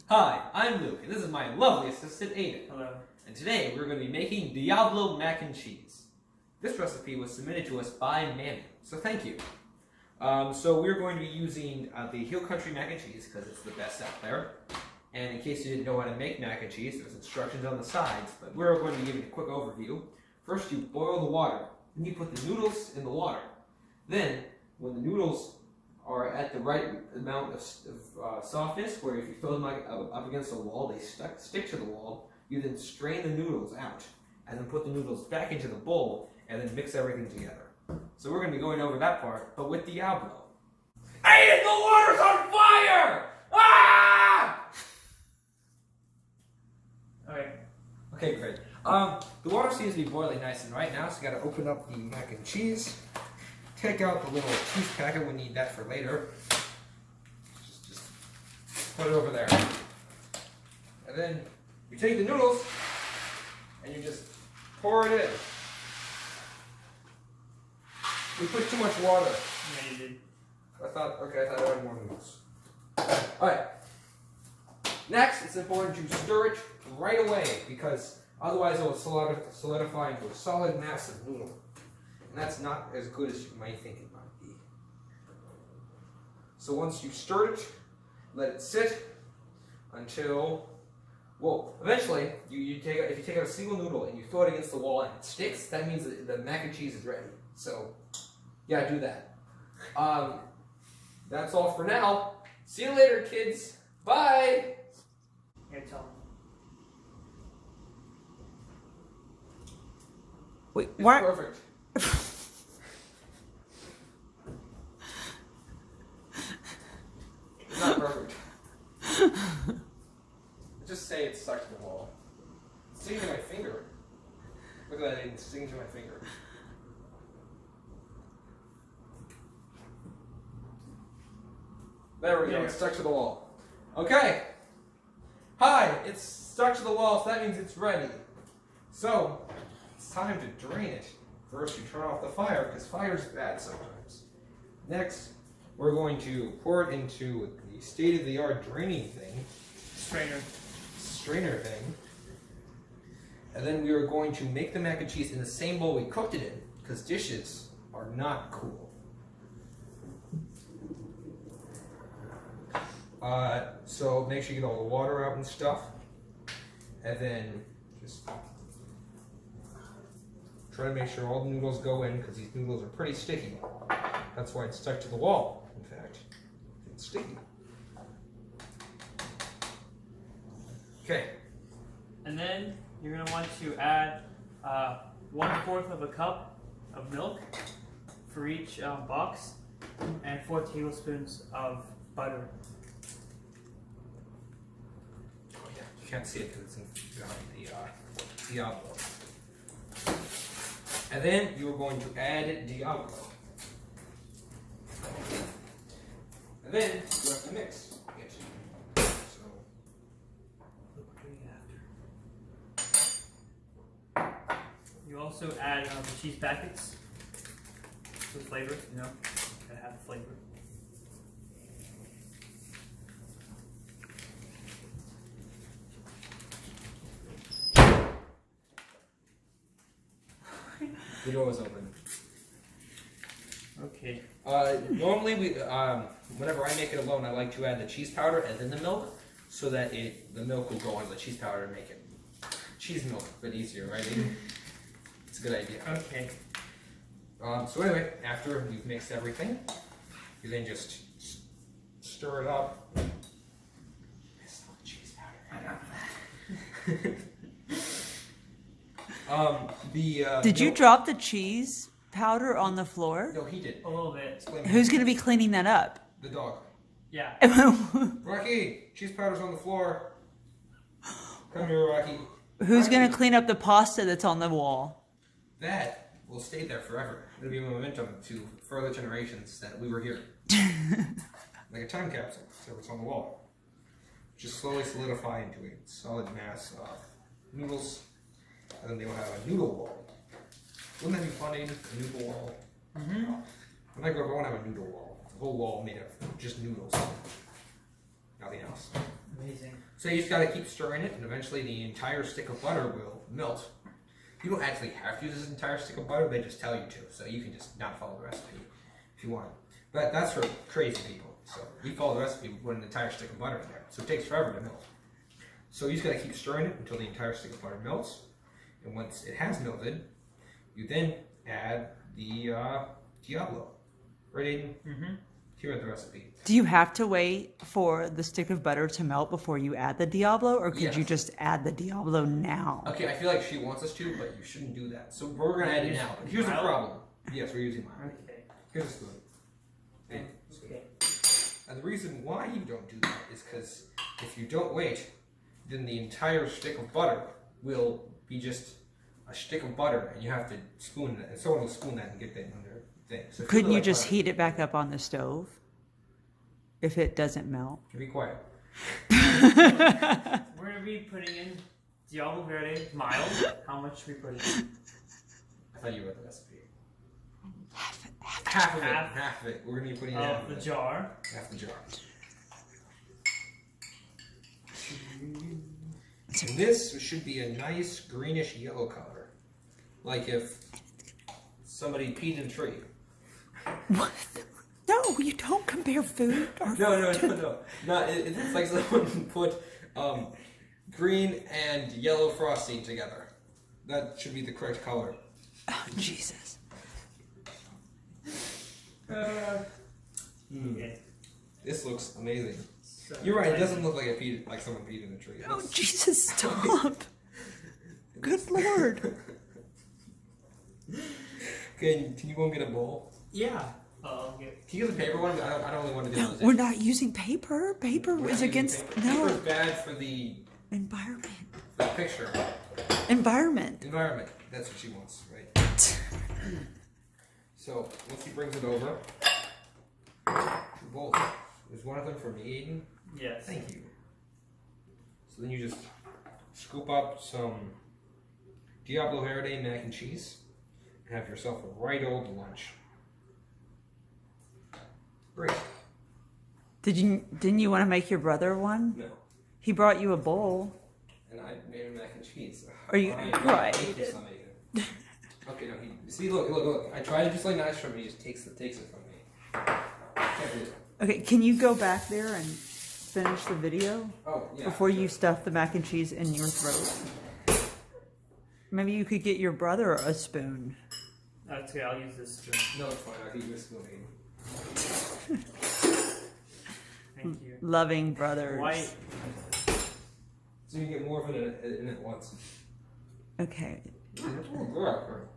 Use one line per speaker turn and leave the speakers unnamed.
Hi, I'm Luke, and this is my lovely assistant Aiden.
Hello.
And today we're going to be making Diablo Mac Chz. This recipe was submitted to us by Manny, so thank you. So we're going to be using the Hill Country Mac and Cheese because it's the best out there. And in case you didn't know how to make mac and cheese, there's instructions on the sides, but we're going to give you a quick overview. First, you boil the water, then you put the noodles in the water. Then, when the noodles are at the right amount of softness, where if you throw them up against the wall, they stick to the wall, you then strain the noodles out, and then put the noodles back into the bowl, and then mix everything together. So we're going to be going over that part, but with Diablo. Aiden, the water's on fire! Ah! Okay, great. The water seems to be boiling nice and right now, so you gotta open up the mac and cheese. Take out the little cheese packet, we need that for later. Just put it over there. And then you take the noodles and you just pour it in. We put too much water.
Yeah, you did.
I thought I had more noodles. Alright. Next, it's important to stir it right away because otherwise it will solidify into a solid mass of noodle. And that's not as good as you might think it might be. So once you've stirred it, let it sit until, well, eventually, if you take out a single noodle and you throw it against the wall and it sticks, that means that the mac and cheese is ready. So, yeah, do that. That's all for now. See you later, kids. Bye!
Here, tell them.
Wait,
It's
what?
perfect. It's not perfect. Just say it's stuck to the wall. It's sticking to my finger. Look at that, it's sticking to my finger. There we go, it's stuck to the wall. Okay. Hi, it's stuck to the wall, so that means it's ready. So, it's time to drain it. First, you turn off the fire, because fire's bad sometimes. Next, we're going to pour it into the state-of-the-art draining thing. Strainer thing. And then we are going to make the mac and cheese in the same bowl we cooked it in, because dishes are not cool. So make sure you get all the water out and stuff. And then just try to make sure all the noodles go in, because these noodles are pretty sticky. That's why it's stuck to the wall, in fact. It's sticky. Okay.
And then you're going to want to add 1/4 of a cup of milk for each box and 4 tablespoons of butter.
Oh yeah, you can't see it because it's behind the Diablo. And then you're going to add Diablo. And then you have to mix it. So,
You also add the cheese packets for flavor, you know, gotta have the flavor.
the door was open.
Okay.
Normally, whenever I make it alone, I like to add the cheese powder and then the milk, so that the milk will go on the cheese powder and make it cheese milk a bit easier, right? It's a good idea.
Okay.
So anyway, after you've mixed everything, you then just stir it up. I smell the cheese powder.
Did you drop the cheese powder on the floor?
No, he did.
A little bit.
Who's going to be cleaning that up?
The dog.
Yeah.
Rocky, cheese powder's on the floor. Come here, Rocky.
Who's going to clean up the pasta that's on the wall?
That will stay there forever. It'll be a momentum to further generations that we were here. Like a time capsule, so it's on the wall. Just slowly solidify into a solid mass of noodles, and then they will have a noodle wall. Wouldn't that be funny? A noodle wall?
Mm-hmm.
When I grow up, I want to have a noodle wall. A whole wall made of just noodles. Nothing else.
amazing.
So you just gotta keep stirring it, and eventually the entire stick of butter will melt. You don't actually have to use this entire stick of butter, they just tell you to. So you can just not follow the recipe if you want. But that's for crazy people. So we follow the recipe, we put an entire stick of butter in there. So it takes forever to melt. So you just gotta keep stirring it until the entire stick of butter melts. And once it has melted, you then add the Diablo. Right, Aiden?
Mm-hmm.
Here at the recipe.
Do you have to wait for the stick of butter to melt before you add the Diablo, or could you
Yes.
just add the Diablo now?
Okay, I feel like she wants us to, but you shouldn't do that. So we're gonna add it now. But here's the
Mild?
problem. Yes, we're using mine.
Okay.
Here's a spoon. And
Okay.
And the reason why you don't do that is because if you don't wait, then the entire stick of butter will be just a stick of butter, and you have to spoon it, and someone will spoon that and get that under thing. So if
Couldn't you
like
just
butter,
heat it back up on the stove if it doesn't melt?
Be quiet.
We're gonna be putting in Diablo Verde mild. How much should we put in?
I thought you read the recipe.
Half
Half of it.
Half.
Half of it. We're gonna be putting in half
Of
of
the
it.
jar.
Half the jar. And this should be a nice greenish yellow color, like if somebody peed in a tree.
What? No, you don't compare food. Or
No. It's like someone put green and yellow frosting together. That should be the correct color.
Oh, Jesus.
Okay.
This looks amazing.
So,
You're right. It doesn't look like someone peed in a tree. It
Oh,
looks-
Jesus, stop. Good Lord.
Can you go and get a bowl?
Yeah. Okay.
Can you get the paper one? I don't really want to do
No,
those.
we're not using paper. Paper
We're
is
not using
against...
paper.
No.
Paper's bad for the
Environment.
picture.
Environment.
Environment. That's what she wants, right? So once he brings it over, both. There's one of them for me, Aiden.
Yes.
Thank you. So then you just scoop up some Diablo Verde mac and cheese and have yourself a right old lunch. Great.
Didn't you want to make your brother one?
No.
He brought you a bowl.
And I made a mac and cheese.
Are you right?
Thank you, son, Aiden. Okay, no, see, look. I try to do something nice for him, he just takes it from me. Can't do it.
Okay, can you go back there and finish the video
Oh, yeah.
before you
sure.
stuff the mac and cheese in your throat? Maybe you could get your brother a spoon.
That's okay. I'll use this spoon.
No, it's fine. I'll give you a spoon, Aiden.
Thank you.
Loving brothers.
White.
So you can get more of it in at once.
Okay.
Oh, girl.